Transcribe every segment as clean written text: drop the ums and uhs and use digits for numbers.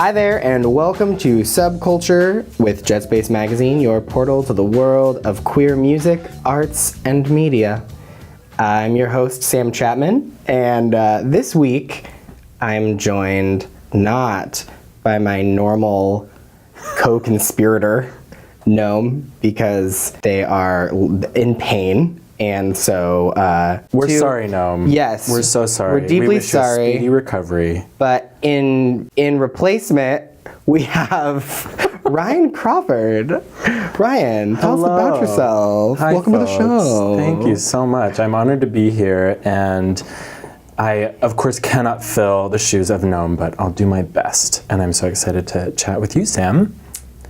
Hi there, and welcome to SubQulture with Jetspace Magazine, your portal to the world of queer music, arts, and media. I'm your host, Sam Chapman, and this week I'm joined not by my normal co-conspirator, Nome, because they are in pain. And so we're sorry, Nome. Yes, we're so sorry. We're deeply we wish sorry. You speedy recovery. But in replacement, we have Ryan Crawford. Ryan, tell us about yourself. Hi, Welcome folks. to the show. Thank you so much. I'm honored to be here, and I, of course, cannot fill the shoes of Nome, but I'll do my best. And I'm so excited to chat with you, Sam.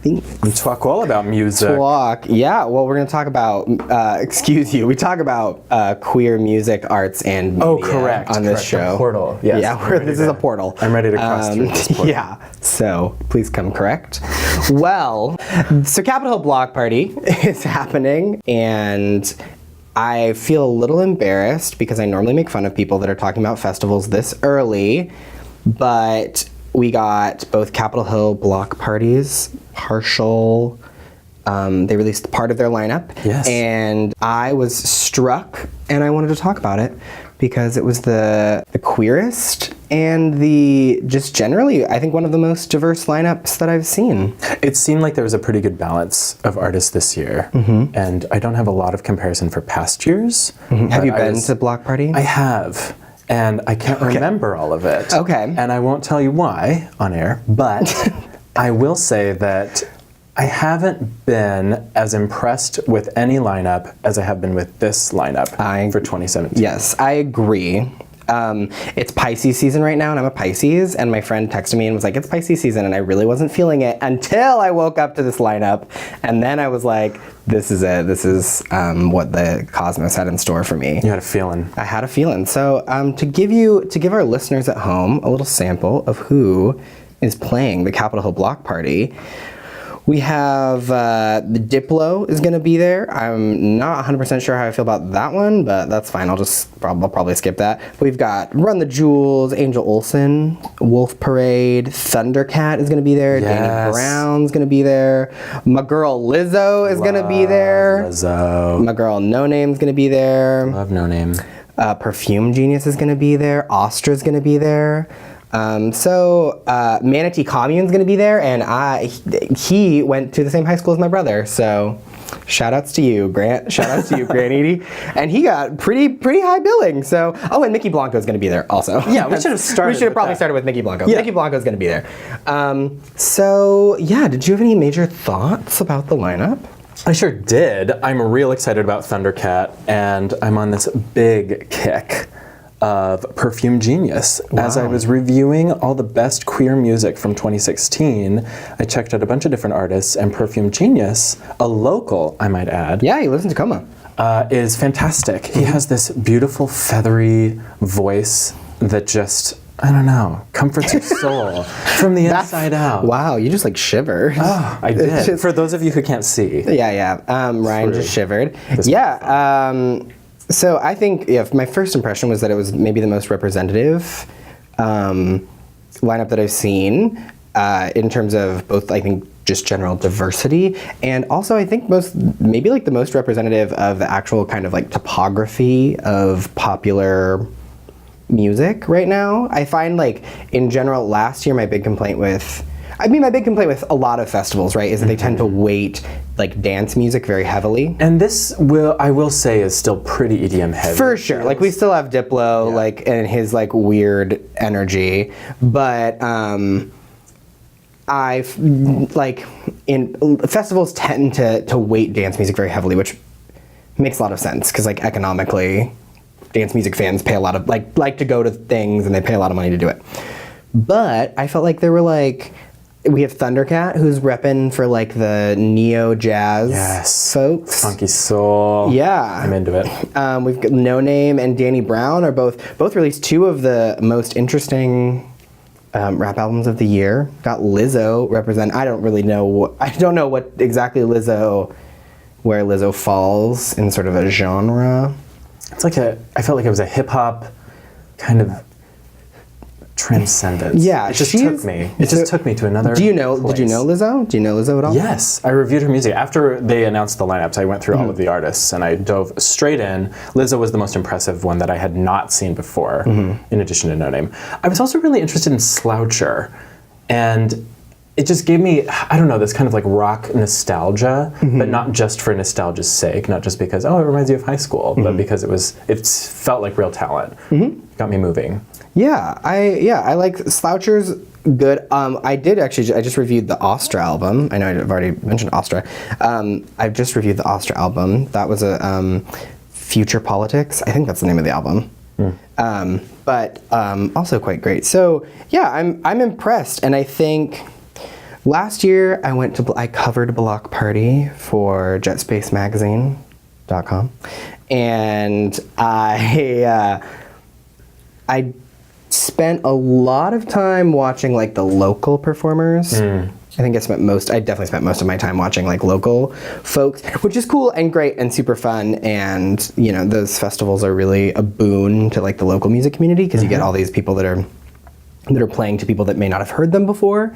And talk all about music. Yeah, well, we're going to talk about, we talk about queer music, arts, and media on this show. The portal, yes. Yeah, this is a portal. I'm ready to cross through this portal. Yeah, so please come correct. Well, so Capitol Hill Block Party is happening, and I feel a little embarrassed because I normally make fun of people that are talking about festivals this early, but we got both Capitol Hill Block Parties, partial. They released part of their lineup. Yes. And I was struck, and I wanted to talk about it because it was the queerest and the, just generally, I think one of the most diverse lineups that I've seen. It seemed like there was a pretty good balance of artists this year. Mm-hmm. And I don't have a lot of comparison for past years. Mm-hmm. Have you been to Block Party? I have. And I can't remember all of it. Okay. And I won't tell you why on air, but I will say that I haven't been as impressed with any lineup as I have been with this lineup for 2017. Yes, I agree. It's Pisces season right now, and I'm a Pisces, and my friend texted me and was like, it's Pisces season, and I really wasn't feeling it until I woke up to this lineup, and then I was like, this is it. This is what the cosmos had in store for me. You had a feeling. I had a feeling. So to give our listeners at home a little sample of who is playing the Capitol Hill Block Party, we have the Diplo is going to be there. I'm not 100% sure how I feel about that one, but that's fine. I'll probably skip that. But we've got Run the Jewels, Angel Olsen, Wolf Parade, Thundercat is going to be there. Yes. Danny Brown's going to be there. My girl Lizzo is going to be there. Lizzo. My girl No Name's going to be there. Love No Name. Perfume Genius is going to be there. Ostra's going to be there. Manatee Commune's gonna be there, and he went to the same high school as my brother, so shout outs to you, Grant. Shout outs to you, Grant Edie. And he got pretty high billing, so, and Mickey Blanco's gonna be there also. Yeah, we should have probably started with Mickey Blanco. Yeah. Mickey Blanco's gonna be there. Did you have any major thoughts about the lineup? I sure did. I'm real excited about Thundercat, and I'm on this big kick of Perfume Genius. Wow. As I was reviewing all the best queer music from 2016, I checked out a bunch of different artists, and Perfume Genius, a local, I might add. Yeah, he lives in Tacoma. Is fantastic. He has this beautiful, feathery voice that just, I don't know, comforts your soul from the inside out. Wow, you just shivered. Oh, I did. For those of you who can't see. Yeah. Ryan just shivered. So I think my first impression was that it was maybe the most representative lineup that I've seen in terms of both, I think, just general diversity, and also I think the most representative of the actual kind of topography of popular music right now. I find in general last year my big complaint with a lot of festivals, right, is that they tend to weight dance music very heavily. And this I will say is still pretty EDM heavy. For sure. We still have Diplo, and his weird energy, but festivals tend to weight dance music very heavily, which makes a lot of sense because economically dance music fans pay a lot of like to go to things, and they pay a lot of money to do it. But I felt there were we have Thundercat, who's repping for the neo jazz folks. Funky soul. Yeah, I'm into it. We've got No Name and Danny Brown are both released two of the most interesting rap albums of the year. Got Lizzo represent. I don't know what exactly where Lizzo falls in sort of a genre. It's I felt like it was a hip hop kind of transcendence. Yeah, it just took me. It just took me to another. Do you know? place. Did you know Lizzo? Do you know Lizzo at all? Yes, I reviewed her music after they announced the lineups. I went through all of the artists and I dove straight in. Lizzo was the most impressive one that I had not seen before, in addition to No Name. I was also really interested in SubQulture, and it just gave me, I don't know, this kind of like rock nostalgia, but not just for nostalgia's sake, not just because, oh, it reminds you of high school, but because it felt like real talent. Got me moving. Yeah, I like SubQulture's good. I just reviewed the Astra album. I know I've already mentioned Astra. I've just reviewed the Astra album. That was a Future Politics. I think that's the name of the album. But also quite great. So yeah, I'm impressed, and I think last year I covered Block Party for Jetspace Magazine.com, and I spent a lot of time watching like the local performers. I definitely spent most of my time watching like local folks, which is cool and great and super fun. And you know, those festivals are really a boon to like the local music community, because you get all these people that are playing to people that may not have heard them before.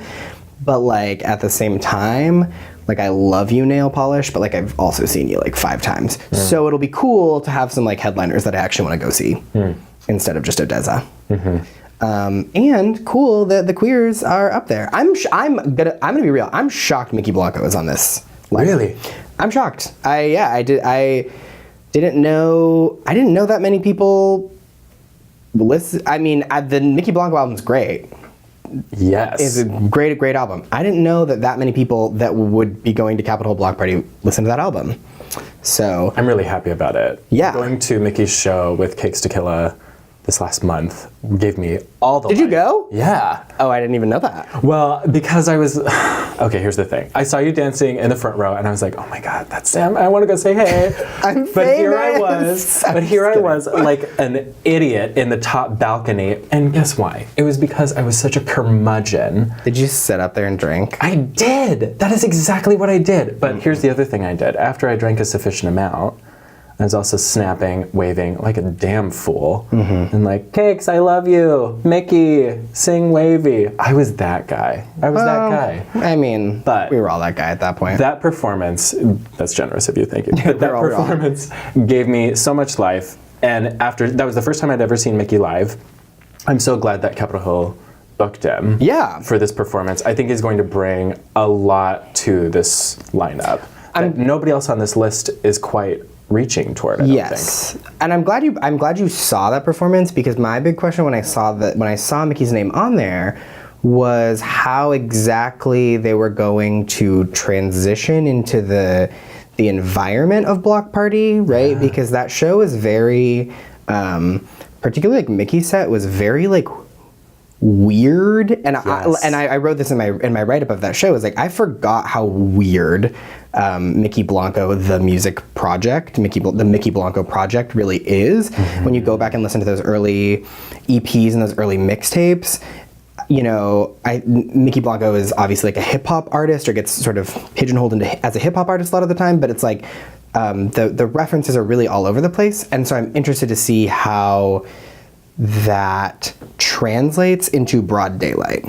But like at the same time, like I love you, Nail Polish, but like I've also seen you like 5 times. So it'll be cool to have some like headliners that I actually want to go see instead of just Odessa. And cool that the queers are up there. I'm gonna be real. I'm shocked Mickey Blanco is on this lineup. Really? I'm shocked. I didn't know that many people listen. I mean, the Mickey Blanco album's great. Yes. It's a great album. I didn't know that many people that would be going to Capitol Hill Block Party listen to that album. So I'm really happy about it. Yeah. Going to Mickey's show with Cakes Tequila this last month gave me all the Did you go? Yeah. Oh, I didn't even know that. Well, because I was... Okay, here's the thing. I saw you dancing in the front row, and I was like, oh my God, that's Sam. I want to go say hey. I'm But famous. Here I was, like an idiot in the top balcony. And guess why? It was because I was such a curmudgeon. Did you sit up there and drink? I did. That is exactly what I did. But here's the other thing I did. After I drank a sufficient amount, I was also snapping, waving like a damn fool. And like, Cakes, I love you. Mickey, sing wavy. I was that guy. I mean, but we were all that guy at that point. That performance, that's generous of you, thank you. But that performance gave me so much life. And that was the first time I'd ever seen Mickey live. I'm so glad that Capitol Hill booked him for this performance. I think he's going to bring a lot to this lineup. Nobody else on this list is quite reaching toward, I don't think. And I'm glad you saw that performance, because my big question when I saw Mickey's name on there was how exactly they were going to transition into the environment of Block Party, right? Yeah. Because that show is very particularly like Mickey's set was very like weird, and I wrote this in my write-up of that show. Is like I forgot how weird Mickey Blanco the music project, the Mickey Blanco project really is. When you go back and listen to those early EPs and those early mixtapes, you know, Mickey Blanco is obviously like a hip hop artist, or gets sort of pigeonholed as a hip hop artist a lot of the time, but it's like the references are really all over the place, and so I'm interested to see how that translates into broad daylight.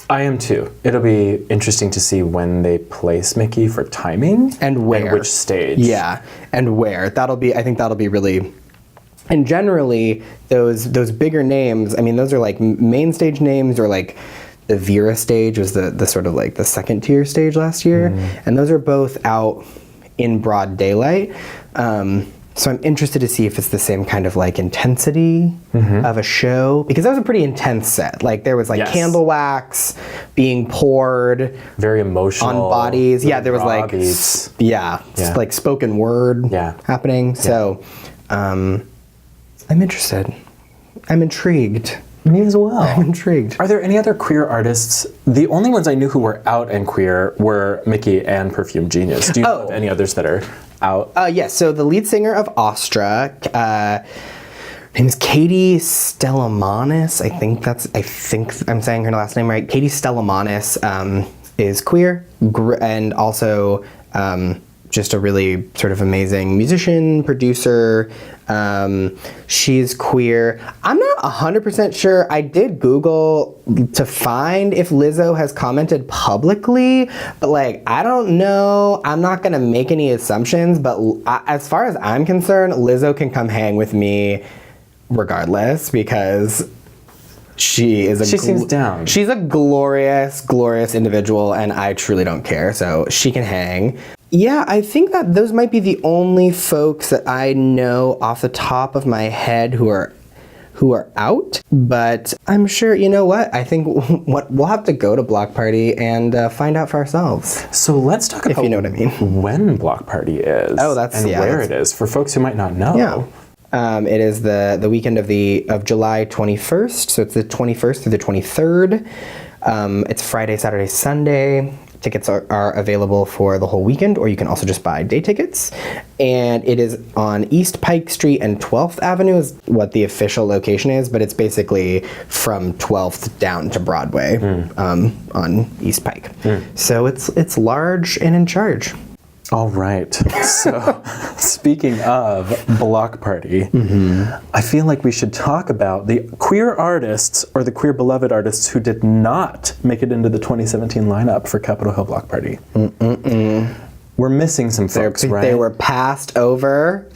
I am too. It'll be interesting to see when they place Mickey for timing and where, and which stage. Yeah, and where. I think that'll be really. And generally, those bigger names, I mean, those are like main stage names, or like the Vera stage was the sort of like the second tier stage last year, and those are both out in broad daylight. So I'm interested to see if it's the same kind of like intensity of a show, because that was a pretty intense set. Like there was like candle wax being poured, very emotional on bodies. Yeah, there was like beats. Like spoken word happening. So I'm interested. I'm intrigued. Me as well. I'm intrigued. Are there any other queer artists? The only ones I knew who were out and queer were Mickey and Perfume Genius. Do you know of any others that are out? Yes, so the lead singer of Astra, her name is Katie Stellamanis. I think I'm saying her last name right. Katie Stellamanis is queer and also just a really sort of amazing musician, producer. She's queer. I'm not 100% sure. I did Google to find if Lizzo has commented publicly, but like, I don't know. I'm not gonna make any assumptions, but as far as I'm concerned, Lizzo can come hang with me regardless, because she seems down. She's a glorious, glorious individual, and I truly don't care, so she can hang. Yeah, I think that those might be the only folks that I know off the top of my head who are out, but I'm sure, you know what? I think we'll have to go to Block Party and find out for ourselves. So let's talk about, if you know what I mean, when Block Party is. Oh, where it is for folks who might not know. Yeah. It is the weekend of July 21st, so it's the 21st through the 23rd. It's Friday, Saturday, Sunday. Tickets are available for the whole weekend, or you can also just buy day tickets. And it is on East Pike Street and 12th Avenue is what the official location is, but it's basically from 12th down to Broadway on East Pike. So it's large and in charge. All right. So, speaking of Block Party, I feel like we should talk about the queer artists, or the queer beloved artists, who did not make it into the 2017 lineup for Capitol Hill Block Party. We're missing some folks, right? They were passed over.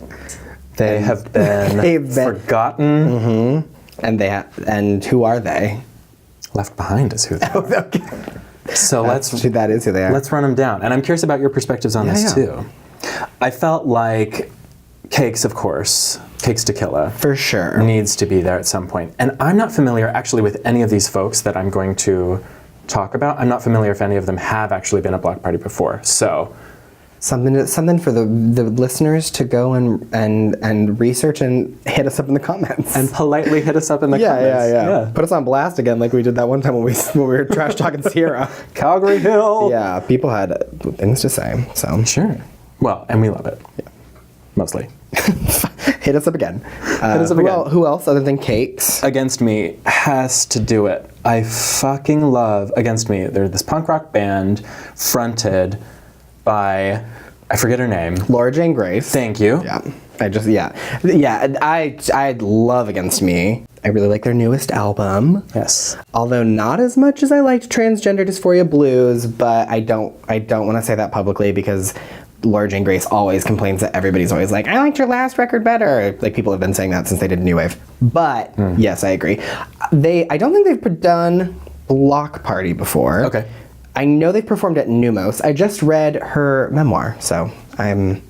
They have been forgotten. And who are they? Left behind is who they are. Okay. So that is who they are. Let's run them down. And I'm curious about your perspectives on this too. I felt like Cakes, of course, Cakes Tequila. For sure. Needs to be there at some point. And I'm not familiar actually with any of these folks that I'm going to talk about. I'm not familiar if any of them have actually been at Block Party before. So something for the listeners to go and research and hit us up in the comments. And politely hit us up in the comments. Yeah. Put us on blast again, like we did that one time when we were trash talking Sierra. Calgary Hill. Yeah, people had things to say. So sure. Well, and we love it. Yeah. Mostly. Hit us up again. Who else other than Cakes? Against Me has to do it. I fucking love Against Me. They're this punk rock band fronted by, I forget her name. Laura Jane Grace. Thank you. Yeah. I love Against Me. I really like their newest album. Yes. Although not as much as I liked Transgender Dysphoria Blues, but I don't want to say that publicly, because Laura Jane Grace always complains that everybody's always like, I liked your last record better. Like, people have been saying that since they did New Wave. But yes, I agree. I don't think they've done Block Party before. Okay. I know they've performed at Numos. I just read her memoir, so and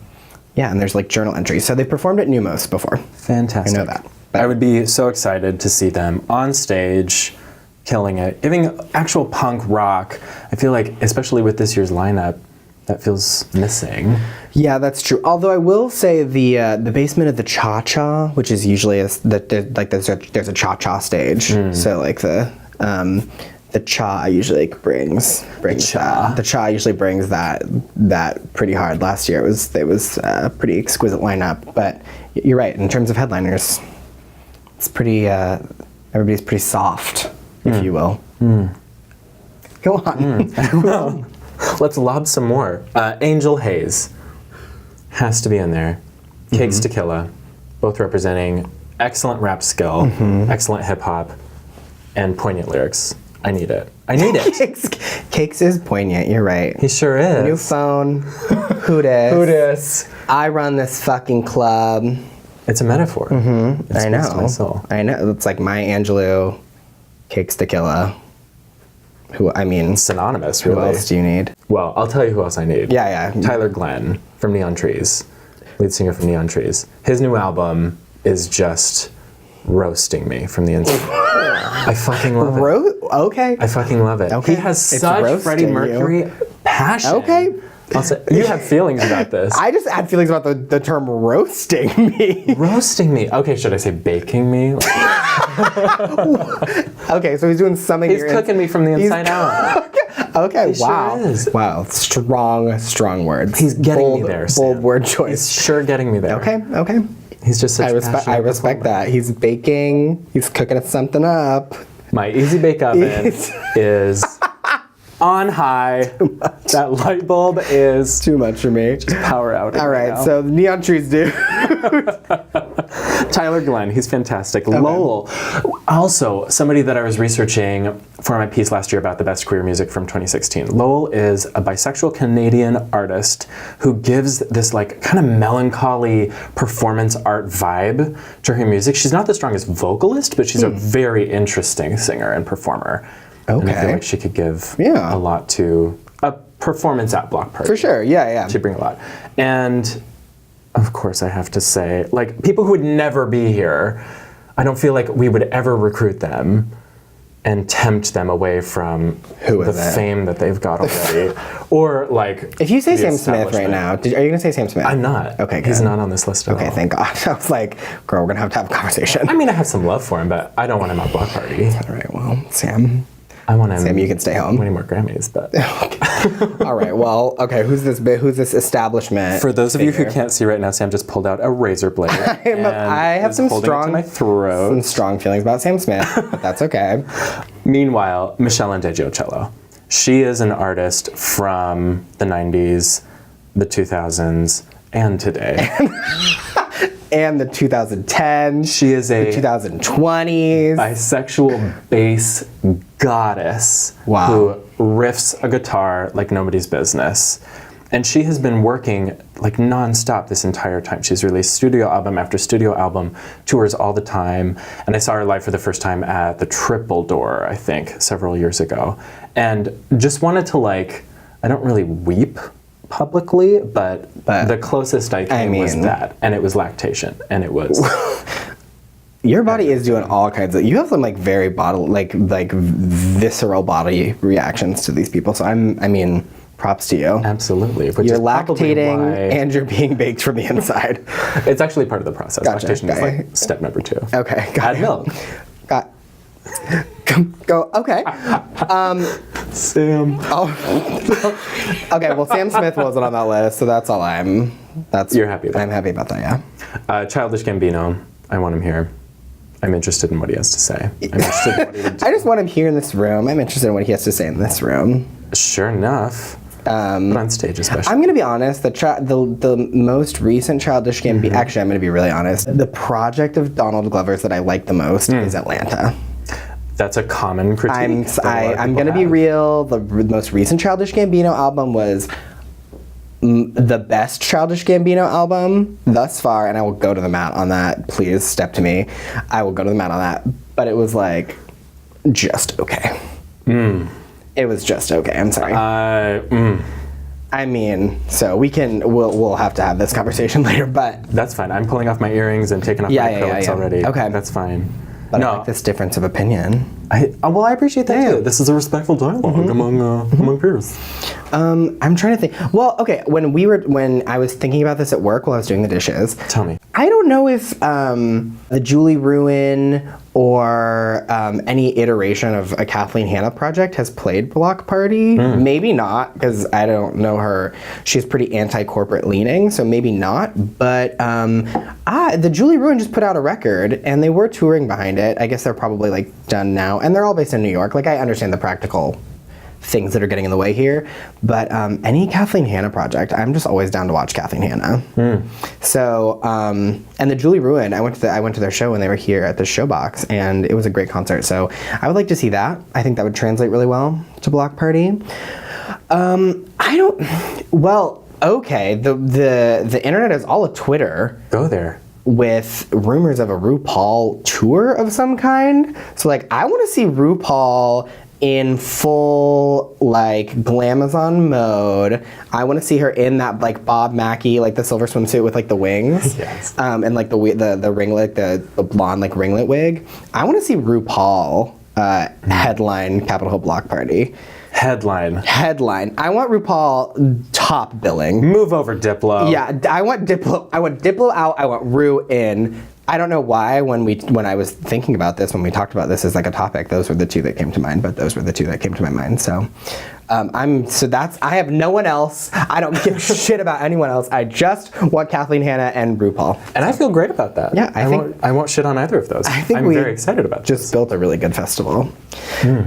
there's like journal entries. So they've performed at Numos before. Fantastic. I know that. But I would be so excited to see them on stage, killing it, giving actual punk rock. I feel like, especially with this year's lineup, that feels missing. Yeah, that's true. Although I will say the basement of the Cha Cha, which is usually there's a Cha Cha stage. So like the Cha usually brings that. The Cha usually brings that pretty hard. Last year it was a pretty exquisite lineup. But you're right, in terms of headliners, it's pretty everybody's pretty soft, if you will. Go on. Well, let's lob some more. Angel Hayes has to be in there. Cakes Tequila, both representing excellent rap skill, excellent hip hop, and poignant lyrics. I need it. Cakes is poignant, you're right. He sure is. New phone. Who dis? Who dis? I run this fucking club. It's a metaphor. It I know. speaks to my soul. I know. It's like Maya Angelou, Cakes Tequila. Synonymous, really. Who else do you need? Well, I'll tell you who else I need. Yeah. Tyler Glenn from Neon Trees, lead singer from Neon Trees. His new album is just roasting me from the inside. I fucking love it. Okay. I fucking love it. Okay. He has such Freddie Mercury passion. Okay. Also, you have feelings about this. I just had feelings about the term roasting me. Roasting me. Okay, should I say baking me? Okay, so he's doing something. He's cooking me from the inside out. Okay, He wow. sure is. Wow, strong words. He's getting me there, Sam. Bold word choice. He's sure getting me there. Okay. He's just such I respect that. He's baking. He's cooking something up. My easy bake oven is on high. That light bulb is Too much for me. power out. All right, so the neon trees do. Tyler Glenn, he's fantastic. Lowell, also somebody that I was researching for my piece last year about the best queer music from 2016. Lowell is a bisexual Canadian artist who gives this like kind of melancholy performance art vibe to her music. She's not the strongest vocalist, but she's a very interesting singer and performer. And I feel like she could give a lot to a performance at Block Party. For sure, yeah. She'd bring a lot. And of course I have to say, like, people who would never be here, I don't feel like we would ever recruit them and tempt them away from the fame that they've got already. Or like, if you say Sam Smith right now, are you gonna say Sam Smith? I'm not. Okay, good. He's not on this list at all. Okay, thank God. I was like, girl, we're gonna have a conversation. I mean, I have some love for him, but I don't want him at Block Party. All right, well, Sam. I want him. Sam, you can stay home. Winning more Grammys, but. All right. Well, okay. Who's this establishment? For those of you who can't see right now, Sam just pulled out a razor blade. I have some strong, my throat. Some strong feelings about Sam Smith, but that's okay. Meanwhile, Michelle Ndegeocello. She is an artist from the 90s, the 2000s, and today. And the 2010s. She is a 2020s. Bisexual bass goddess who riffs a guitar like nobody's business. And she has been working like nonstop this entire time. She's released studio album after studio album, tours all the time. And I saw her live for the first time at the Triple Door, I think, several years ago. And just wanted to like, I don't really weep publicly, but the closest I came was that, and it was lactation, and it was. Your body is doing all kinds of. You have some like very bodily, like visceral body reactions to these people. So I mean, props to you. Absolutely. You're lactating and you're being baked from the inside. It's actually part of the process. Gotcha. Lactation is like step number 2. Okay. Add milk. Go. Okay. Sam. Oh. Okay. Well, Sam Smith wasn't on that list, so that's all You're happy about I'm happy about that, yeah. Childish Gambino. I want him here. I'm interested in what he has to say. I'm interested in what he would do. I just want him here in this room. I'm interested in what he has to say in this room. Sure enough. But on stage especially. I'm going to be honest, the most recent Childish Gambino, actually I'm going to be really honest, the project of Donald Glover's that I like the most is Atlanta. That's a common critique. I'm going to be real, the most recent Childish Gambino album was the best Childish Gambino album thus far, and I will go to the mat on that. Please step to me. I will go to the mat on that. But it was like, just okay. It was just okay. I'm sorry. I mean, so we'll have to have this conversation later, but that's fine. I'm pulling off my earrings and taking off my coats already. Okay, that's fine. But I like this difference of opinion. I appreciate that too. This is a respectful dialogue among peers. I'm trying to think. Well, okay, when I was thinking about this at work while I was doing the dishes. Tell me. I don't know if the Julie Ruin or any iteration of a Kathleen Hanna project has played Block Party. Maybe not, because I don't know her. She's pretty anti-corporate leaning, so maybe not. But the Julie Ruin just put out a record, and they were touring behind it. I guess they're probably like done now, and they're all based in New York. Like, I understand the practical things that are getting in the way here, but any Kathleen Hanna project, I'm just always down to watch Kathleen Hanna. So, and the Julie Ruin, I went to their show when they were here at the Showbox, and it was a great concert. So I would like to see that. I think that would translate really well to Block Party. Okay, the internet is all a Twitter. Go there. With rumors of a RuPaul tour of some kind. So like, I want to see RuPaul in full like glamazon mode. I want to see her in that like Bob Mackie, like the silver swimsuit with like the wings. Yes. And like the ringlet, the blonde like ringlet wig. I want to see RuPaul headline Capitol Hill Block Party. Headline. I want RuPaul top billing. Move over, Diplo. Yeah, I want Diplo out. I want Ru in. I don't know why when I was thinking about this, when we talked about this as like a topic, those were the two that came to mind, but those were the two that came to my mind. So I have no one else. I don't give a shit about anyone else. I just want Kathleen Hanna and RuPaul. And I feel great about that. Yeah, I won't shit on either of those. I'm very excited about this. Just built a really good festival.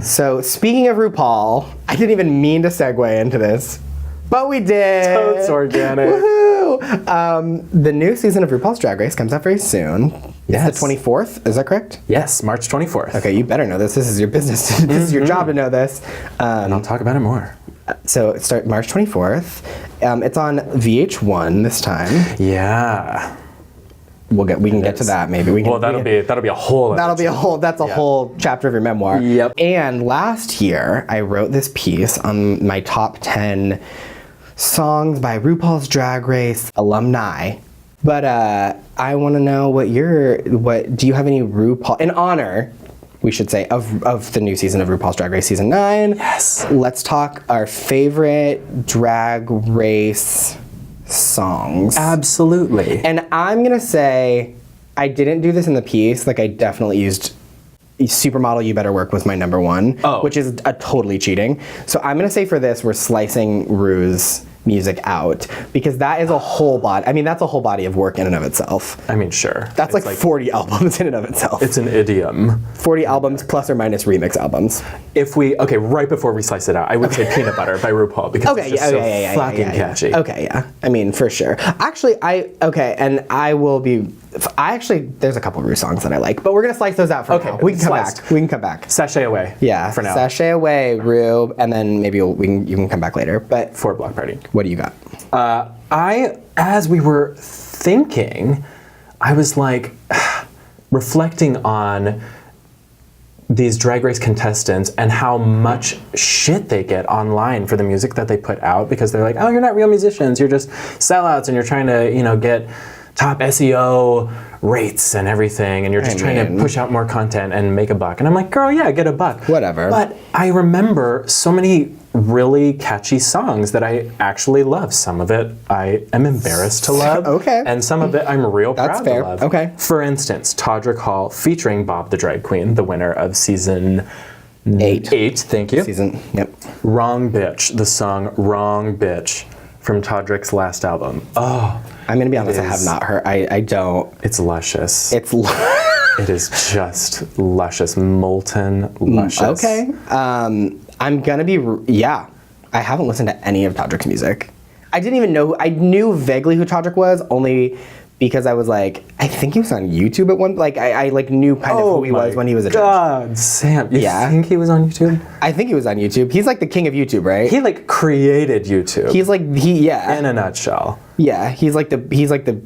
So speaking of RuPaul, I didn't even mean to segue into this, but we did. Totes organic. Woohoo! The new season of RuPaul's Drag Race comes out very soon. Yes. It's the 24th, is that correct? Yes, March 24th. Okay, you better know this. This is your business. This is your job to know this. And I'll talk about it more. So it starts March 24th. It's on VH1 this time. Yeah. We can get to that maybe. That'll be a whole. That's a whole chapter of your memoir. Yep. And last year I wrote this piece on my top 10 songs by RuPaul's Drag Race alumni. But I want to know what do you have any RuPaul, in honor, we should say, of the new season of RuPaul's Drag Race season 9. Yes. Let's talk our favorite Drag Race songs. Absolutely. And I'm going to say, I didn't do this in the piece, like I definitely used Supermodel You Better Work was my number one, which is a totally cheating. So I'm going to say for this, we're slicing Ru's music out because that is a whole body. I mean, that's a whole body of work in and of itself. I mean, sure. That's like 40 albums in and of itself. It's an idiom. 40 albums plus or minus remix albums. Right before we slice it out, I would say Peanut Butter by RuPaul because it's just so fucking catchy. Okay, yeah. I mean, for sure. Actually, there's a couple of Ru songs that I like, but we're gonna slice those out for now. We can come back. Sashay Away. Yeah, for now. Sashay Away, Ru, and then maybe you can come back later. But for Block Party. What do you got? As we were thinking, I was like reflecting on these Drag Race contestants and how much shit they get online for the music that they put out because they're like, oh, you're not real musicians, you're just sellouts and you're trying to, get top SEO rates and everything, and you're just trying to push out more content and make a buck. And I'm like, girl, yeah, get a buck. Whatever. But I remember so many really catchy songs that I actually love. Some of it I am embarrassed to love. Okay. And some of it I'm real proud fair. to love. Okay. For instance, Todrick Hall featuring Bob the Drag Queen, the winner of season 8. 8, thank you. Yep. Wrong Bitch, the song Wrong Bitch from Todrick's last album. Oh, I'm gonna be honest, I have not heard. I don't. It's luscious. It is just luscious, molten luscious. Okay. I'm gonna be. Yeah. I haven't listened to any of Todrick's music. I didn't even know. I knew vaguely who Todrick was, only because I was like, I think he was on YouTube at one. Like I knew kind of who he was when he was a judge. God, Sam, you think he was on YouTube? I think he was on YouTube. He's like the king of YouTube, right? He created YouTube. He's like in a nutshell. Yeah, he's like the.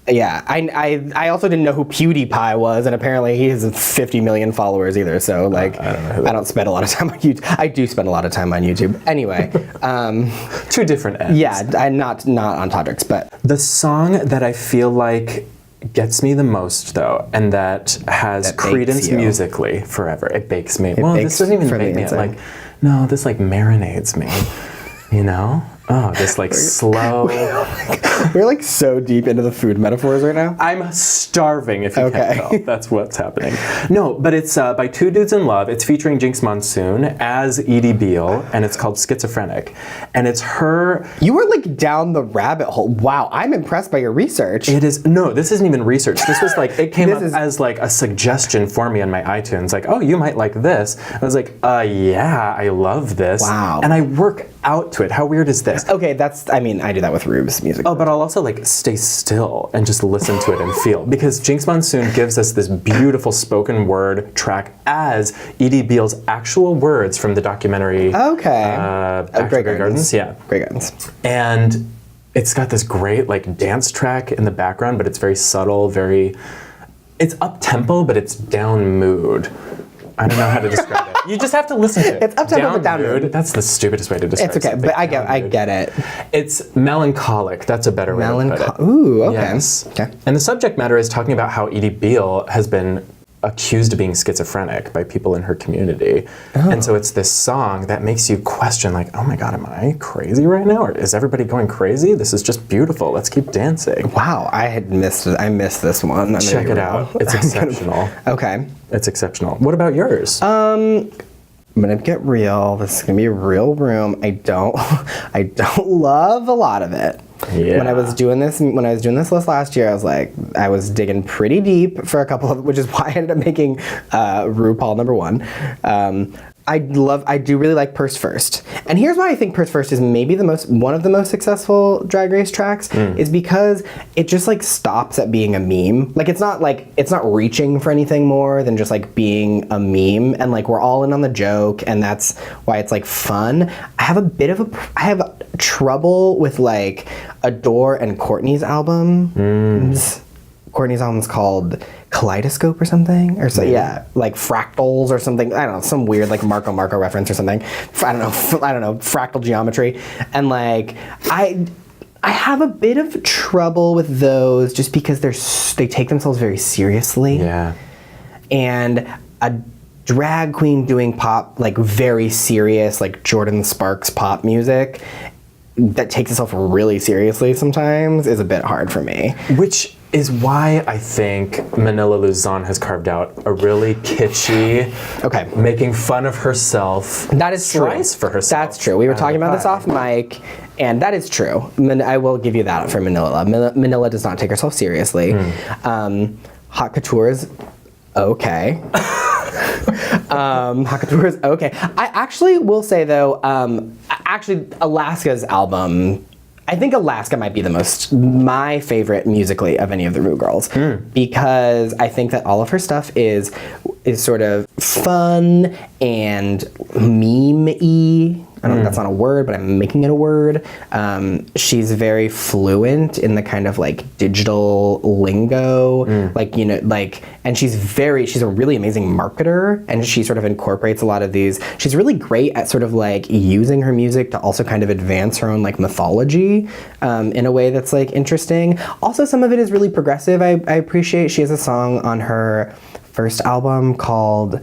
Yeah, I also didn't know who PewDiePie was, and apparently he has 50 million followers either. So I don't know who that I don't spend a lot of time on YouTube. I do spend a lot of time on YouTube. Anyway, two different ends. Yeah, I'm not on Todrick's, but the song that I feel like gets me the most though, and that has credence musically forever. It bakes me. This doesn't even make me no, this marinades me. This slow. We're so deep into the food metaphors right now. I'm starving if you can't tell. That's what's happening. No, but it's by Two Dudes in Love. It's featuring Jinx Monsoon as Edie Beale, and it's called Schizophrenic. And it's her... You were down the rabbit hole. Wow, I'm impressed by your research. It is... No, this isn't even research. This was it came up as a suggestion for me on my iTunes. Oh, you might like this. I was like, yeah, I love this. Wow. And I work out to it. How weird is this? Okay, I do that with Rube's music. Oh, but I'll also stay still and just listen to it and feel, because Jinx Monsoon gives us this beautiful spoken word track as Edie Beale's actual words from the documentary. Grey Gardens. Yeah, Grey Gardens. And it's got this great dance track in the background, but it's very subtle, it's up tempo, but it's down mood. I don't know how to describe it. You just have to listen to it. It's up tempo but down mood. That's the stupidest way to describe it. It's okay, but I get it. It's melancholic. That's a better way to put it. Ooh, okay. Yes. Okay. And the subject matter is talking about how Edie Beale has been accused of being schizophrenic by people in her community. And so it's this song that makes you question, like, oh my God, am I crazy right now? Or is everybody going crazy? This is just beautiful. Let's keep dancing. Wow, I missed this one. Check it out. It's exceptional. Okay. It's exceptional. What about yours? I'm gonna get real. This is gonna be a real room. I don't love a lot of it. Yeah. When I was doing this list last year, I was digging pretty deep for a couple of, which is why I ended up making RuPaul number 1. I do really like Purse First. And here's why I think Purse First is maybe one of the most successful Drag Race tracks, is because it just like stops at being a meme. Like it's not reaching for anything more than just like being a meme, and like we're all in on the joke, and that's why it's like fun. I have trouble with like Adore and Courtney's album. Courtney's album's called Kaleidoscope or something, or so, yeah, like Fractals or something. I don't know, some weird like Marco reference or something. I don't know, fractal geometry. And like I have a bit of trouble with those just because they take themselves very seriously. Yeah. And a drag queen doing pop, like very serious, like Jordan Sparks pop music that takes itself really seriously sometimes is a bit hard for me. Which is why I think Manila Luzon has carved out a really kitschy, making fun of herself. That is true. Slice for herself. That's true. We were talking about this off mic, and that is true. I will give you that for Manila. Manila does not take herself seriously. Hot Couture is okay. Hot Couture is okay. I actually will say though, Alaska's album, I think Alaska might be my favorite musically of any of the Ru girls, because I think that all of her stuff is sort of fun and meme-y. I don't know if that's not a word, but I'm making it a word. She's very fluent in the kind of like digital lingo, and she's a really amazing marketer, and she sort of incorporates a lot of these. She's really great at sort of like using her music to also kind of advance her own like mythology in a way that's like interesting. Also, some of it is really progressive. I appreciate. She has a song on her first album called,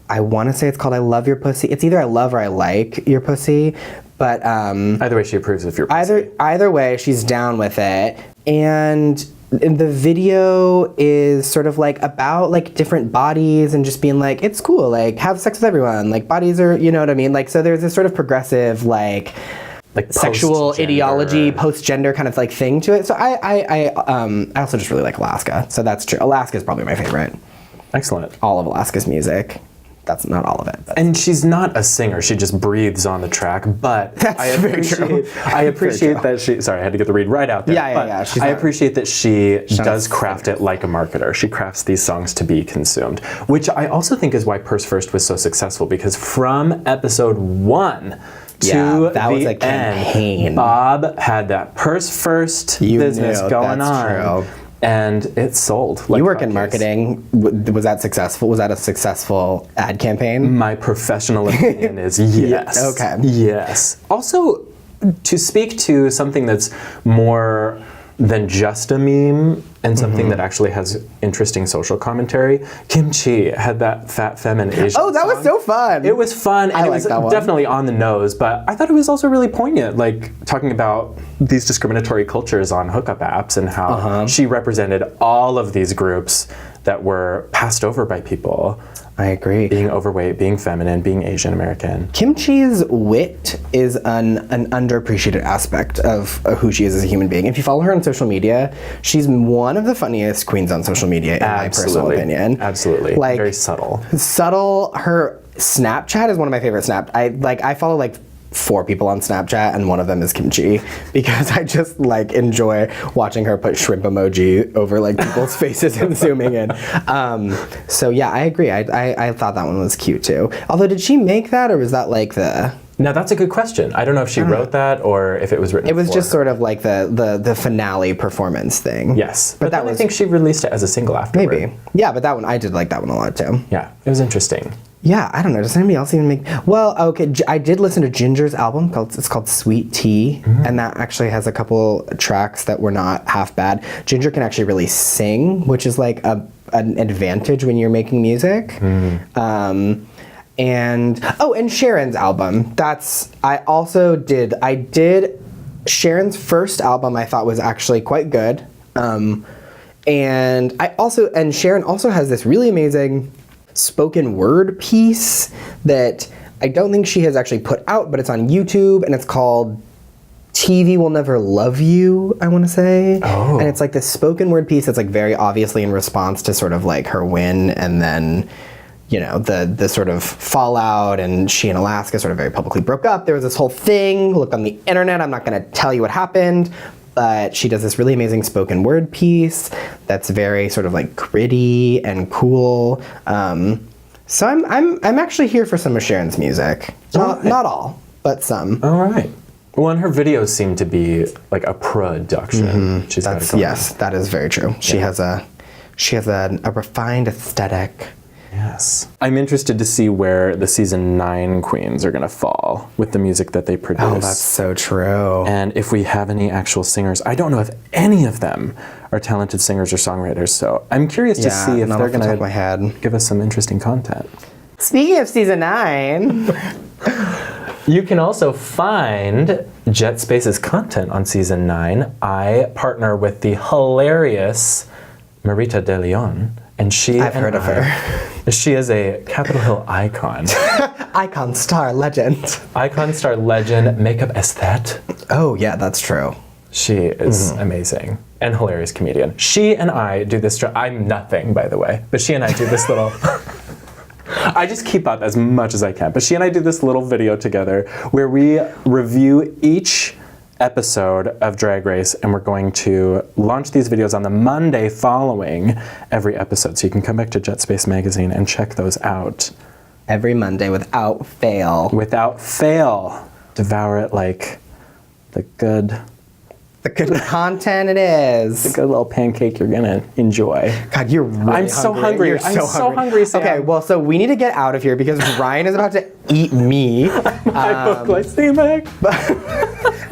I want to say it's called I Love Your Pussy. It's either I love or I like your pussy, but either way she approves of your pussy. Either way she's down with it. And the video is sort of like about like different bodies and just being like, it's cool, like have sex with everyone, like bodies are, you know what I mean? Like, so there's this sort of progressive like sexual ideology, post-gender kind of like thing to it. So I also just really like Alaska. So that's true. Alaska is probably my favorite. Excellent. All of Alaska's music. That's not all of it. And she's not a singer. She just breathes on the track. But I appreciate that she. Sorry, I had to get the read right out there. Yeah. I appreciate that she does craft it like a marketer. She crafts these songs to be consumed, which I also think is why Purse First was so successful, because from episode 1 to that was a campaign. Bob had that Purse First business going on. True. And it sold. Like you work in marketing. Was that successful? Was that a successful ad campaign? My professional opinion is yes. Okay. Yes. Also, to speak to something that's more than just a meme and something that actually has interesting social commentary, Kim Chi had that Fat Femin Asian song. That was so fun. It was fun, and it was definitely on the nose, but I thought it was also really poignant, like talking about these discriminatory cultures on hookup apps and how she represented all of these groups that were passed over by people. I agree. Being overweight, being feminine, being Asian American. Kim Chi's wit is an underappreciated aspect of who she is as a human being. If you follow her on social media, she's one of the funniest queens on social media, in my personal opinion. Absolutely. Like, very subtle. Her Snapchat is one of my favorite I follow like 4 people on Snapchat, and one of them is Kim Chi, because I just like enjoy watching her put shrimp emoji over like people's faces and zooming in. So yeah, I agree. I thought that one was cute too. Although, did she make that, or was that like the? Now that's a good question. I don't know if she wrote that or if it was written. It was just sort of like the finale performance thing. Yes, but I think she released it as a single afterward. Maybe. Yeah, but that one, I did like that one a lot too. Yeah, it was interesting. Yeah, I don't know. Does anybody else even make? Well, okay. I did listen to Ginger's album. It's called Sweet Tea, and that actually has a couple tracks that were not half bad. Ginger can actually really sing, which is like a an advantage when you're making music. And Sharon's album. I did Sharon's first album. I thought was actually quite good. And Sharon also has this really amazing spoken word piece that I don't think she has actually put out, but it's on YouTube, and it's called TV Will Never Love You, I want to say. Oh. And it's like this spoken word piece that's like very obviously in response to sort of like her win, and then, you know, the sort of fallout, and she and Alaska sort of very publicly broke up. There was this whole thing. Look on the internet. I'm not going to tell you what happened, but she does this really amazing spoken word piece that's very sort of like gritty and cool. So I'm actually here for some of Sharon's music. Not all, but some. All right. Well, and her videos seem to be like a production. She's got it going. Yes, that is very true. She has a refined aesthetic. Yes. I'm interested to see where the season 9 queens are going to fall with the music that they produce. Oh, that's so true. And if we have any actual singers, I don't know if any of them are talented singers or songwriters, so I'm curious to see if they're going to give us some interesting content. Speaking of season 9... You can also find Jetspace's content on season 9. I partner with the hilarious Marita De Leon, and I've heard of her. She is a Capitol Hill icon. Icon, star, legend. Icon, star, legend, makeup aesthete. Oh, yeah, that's true. She is amazing and hilarious comedian. She and I do this. I'm nothing, by the way, but she and I do this little. I just keep up as much as I can, but she and I do this little video together where we review each episode of Drag Race, and we're going to launch these videos on the Monday following every episode, so you can come back to Jetspace Magazine and check those out. Every Monday without fail. Without fail. Devour it like the good content it is. The good little pancake you're gonna enjoy. God, you're really I'm so hungry. You're I'm so hungry, Sam. Okay, well, so we need to get out of here because Ryan is about to eat me. Hypoglycemic.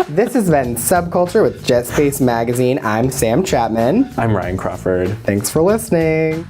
This has been SubQulture with Jetspace Magazine. I'm Sam Chapman. I'm Ryan Crawford. Thanks for listening.